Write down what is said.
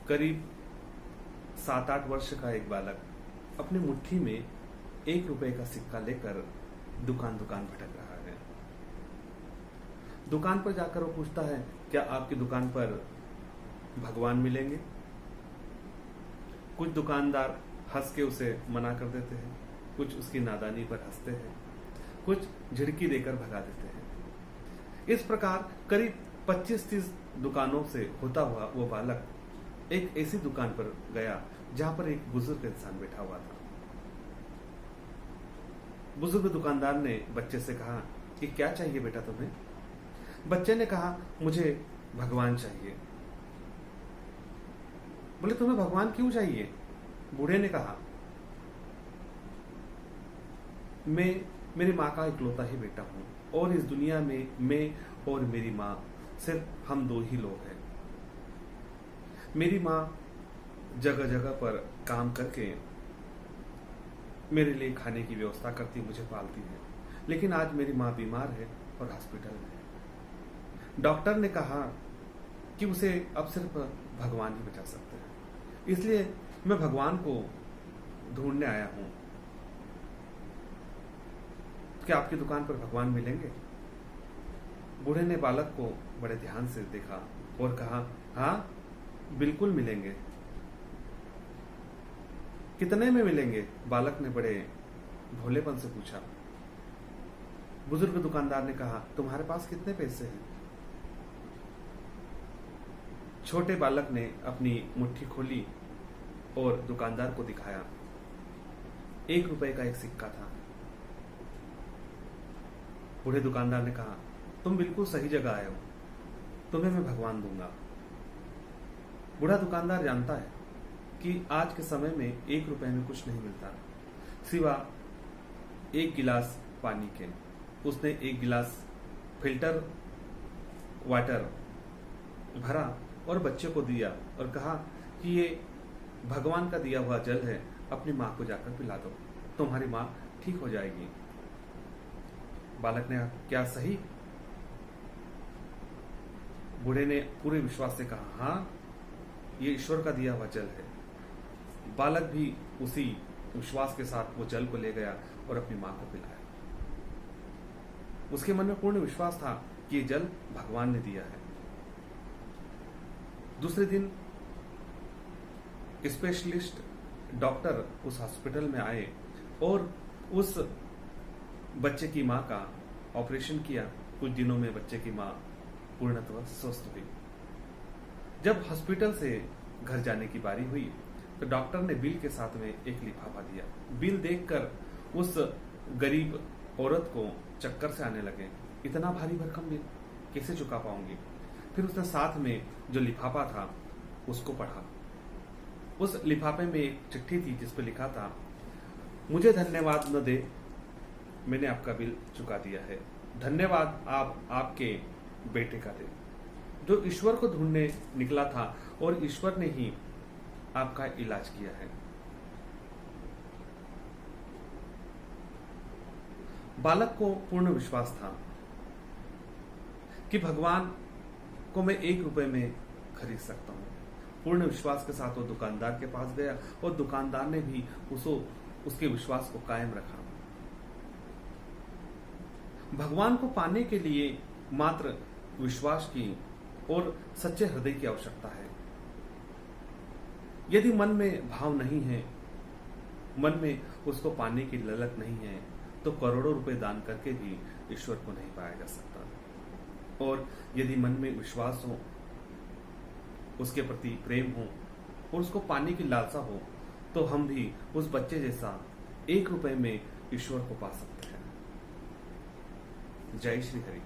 करीब 7-8 वर्ष का एक बालक अपनी मुट्ठी में 1 रुपए का सिक्का लेकर दुकान दुकान भटक रहा है। दुकान पर जाकर वो पूछता है, क्या आपकी दुकान पर भगवान मिलेंगे? कुछ दुकानदार हंस के उसे मना कर देते हैं, कुछ उसकी नादानी पर हंसते हैं, कुछ झिड़की देकर भगा देते हैं। इस प्रकार करीब 25-30 दुकानों से होता हुआ वो बालक एक ऐसी दुकान पर गया जहां पर एक बुजुर्ग इंसान बैठा हुआ था। बुजुर्ग दुकानदार ने बच्चे से कहा कि क्या चाहिए बेटा तुम्हें? बच्चे ने कहा, मुझे भगवान चाहिए। बोले, तुम्हें भगवान क्यों चाहिए? बूढ़े ने कहा, मेरी माँ का इकलौता ही बेटा हूं और इस दुनिया में मैं और मेरी माँ सिर्फ हम 2 ही लोग हैं। मेरी माँ जगह जगह पर काम करके मेरे लिए खाने की व्यवस्था करती, मुझे पालती है, लेकिन आज मेरी माँ बीमार है और हॉस्पिटल में है। डॉक्टर ने कहा कि उसे अब सिर्फ भगवान ही बचा सकते हैं, इसलिए मैं भगवान को ढूंढने आया हूं। क्या आपकी दुकान पर भगवान मिलेंगे? बूढ़े ने बालक को बड़े ध्यान से देखा और कहा, हाँ बिल्कुल मिलेंगे। कितने में मिलेंगे? बालक ने बड़े भोलेपन से पूछा। बुजुर्ग दुकानदार ने कहा, तुम्हारे पास कितने पैसे हैं? छोटे बालक ने अपनी मुट्ठी खोली और दुकानदार को दिखाया। 1 रुपए का एक सिक्का था। बूढ़े दुकानदार ने कहा, तुम बिल्कुल सही जगह आए हो, तुम्हें मैं भगवान दूंगा। बूढ़ा दुकानदार जानता है कि आज के समय में 1 रुपए में कुछ नहीं मिलता सिवा 1 गिलास पानी के। उसने 1 गिलास फिल्टर वाटर भरा और बच्चे को दिया और कहा कि ये भगवान का दिया हुआ जल है, अपनी माँ को जाकर पिला दो, तुम्हारी माँ ठीक हो जाएगी। बालक ने, क्या सही? बूढ़े ने पूरे विश्वास से कहा, हाँ ये ईश्वर का दिया हुआ जल है। बालक भी उसी विश्वास के साथ वो जल को ले गया और अपनी माँ को पिलाया। उसके मन में पूर्ण विश्वास था कि ये जल भगवान ने दिया है। दूसरे दिन स्पेशलिस्ट डॉक्टर उस हॉस्पिटल में आए और उस बच्चे की माँ का ऑपरेशन किया। कुछ दिनों में बच्चे की माँ पूर्णतः स्वस्थ हुई। जब हॉस्पिटल से घर जाने की बारी हुई तो डॉक्टर ने बिल के साथ में एक लिफाफा दिया। बिल देखकर उस गरीब औरत को चक्कर से आने लगे, इतना भारी भरकम बिल कैसे चुका पाऊंगी? फिर उसने साथ में जो लिफाफा था उसको पढ़ा। उस लिफाफे में एक चिट्ठी थी जिस पर लिखा था, मुझे धन्यवाद न दे, मैंने आपका बिल चुका दिया है। धन्यवाद आप आपके बेटे का दे, जो ईश्वर को ढूंढने निकला था और ईश्वर ने ही आपका इलाज किया है। बालक को पूर्ण विश्वास था कि भगवान को मैं 1 रुपए में खरीद सकता हूं। पूर्ण विश्वास के साथ वो दुकानदार के पास गया और दुकानदार ने भी उसके विश्वास को कायम रखा। भगवान को पाने के लिए मात्र विश्वास की और सच्चे हृदय की आवश्यकता है। यदि मन में भाव नहीं है, मन में उसको पाने की ललक नहीं है, तो करोड़ों रुपए दान करके भी ईश्वर को नहीं पाया जा सकता। और यदि मन में विश्वास हो, उसके प्रति प्रेम हो और उसको पाने की लालसा हो, तो हम भी उस बच्चे जैसा 1 रुपए में ईश्वर को पा सकते हैं। जय श्री हरि।